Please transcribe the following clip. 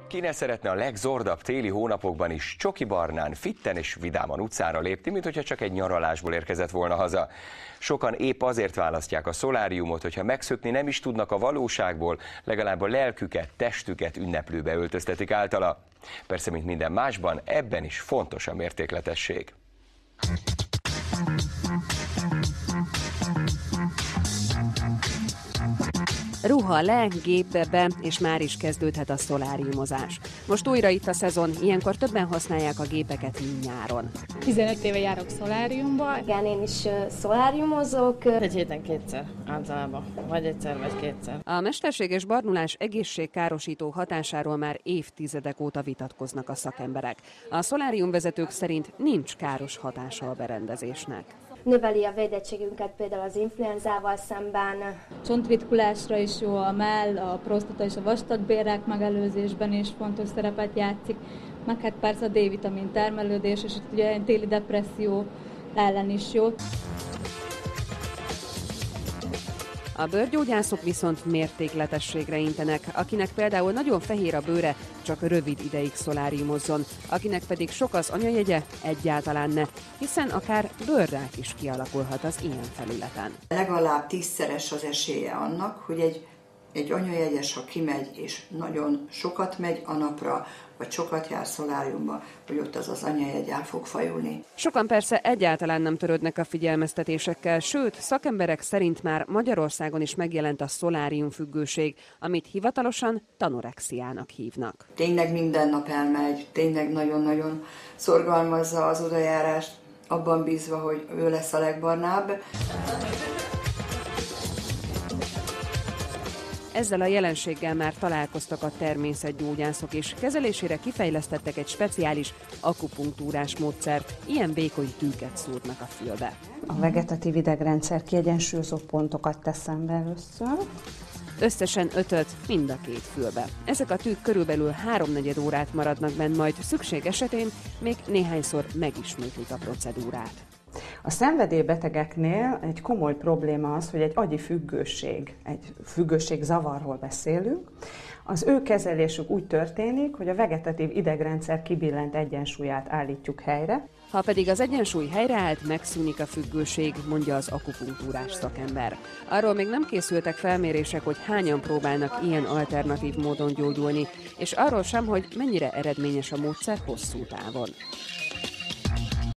Ki ne szeretne a legzordabb téli hónapokban is csokibarnán, fitten és vidáman utcára lépni, mint hogyha csak egy nyaralásból érkezett volna haza. Sokan épp azért választják a szoláriumot, hogyha megszökni nem is tudnak a valóságból, legalább a lelküket, testüket ünneplőbe öltöztetik általa. Persze, mint minden másban, ebben is fontos a mértékletesség. Ruha le, gépbe be, és már is kezdődhet a szoláriumozás. Most újra itt a szezon, ilyenkor többen használják a gépeket, mint nyáron. 15 éve járok szoláriumba. Igen, én is szoláriumozok. Egy héten kétszer általában, vagy egyszer, vagy kétszer. A mesterséges barnulás egészségkárosító hatásáról már évtizedek óta vitatkoznak a szakemberek. A szoláriumvezetők szerint nincs káros hatása a berendezésnek. Növeli a védettségünket például az influenzával szemben. Csontritkulásra is jó a mell, a prostata és a vastagbélrák megelőzésben is fontos szerepet játszik. Meg hát persze a D-vitamin termelődés, és itt ugye téli depresszió ellen is jó. A bőrgyógyászok viszont mértékletességre intenek, akinek például nagyon fehér a bőre, csak rövid ideig szoláriumozzon, akinek pedig sok az anyajegye, egyáltalán ne, hiszen akár bőrrák is kialakulhat az ilyen felületen. Legalább 10-szeres az esélye annak, hogy egy anyajegyes, ha kimegy és nagyon sokat megy a napra, vagy sokat jár szoláriumba, hogy ott az anyajegy el fog fajulni. Sokan persze egyáltalán nem törődnek a figyelmeztetésekkel, sőt, szakemberek szerint már Magyarországon is megjelent a szoláriumfüggőség, amit hivatalosan tanorexiának hívnak. Tényleg minden nap elmegy, tényleg nagyon-nagyon szorgalmazza az odajárást, abban bízva, hogy ő lesz a legbarnább. Ezzel a jelenséggel már találkoztak a természetgyógyászok is. Kezelésére kifejlesztettek egy speciális akupunktúrás módszert, ilyen vékony tűket szúrnak a fülbe. A vegetatív idegrendszer kiegyensúlyozó pontokat teszem be először. Összesen 5-öt mind a két fülbe. Ezek a tűk körülbelül 3/4 órát maradnak benn, majd szükség esetén még néhányszor megismétlik a procedúrát. A szenvedélybetegeknél egy komoly probléma az, hogy egy agyi függőség zavarról beszélünk. Az ő kezelésük úgy történik, hogy a vegetatív idegrendszer kibillent egyensúlyát állítjuk helyre. Ha pedig az egyensúly helyreállt, megszűnik a függőség, mondja az akupunktúrás szakember. Arról még nem készültek felmérések, hogy hányan próbálnak ilyen alternatív módon gyógyulni, és arról sem, hogy mennyire eredményes a módszer hosszú távon.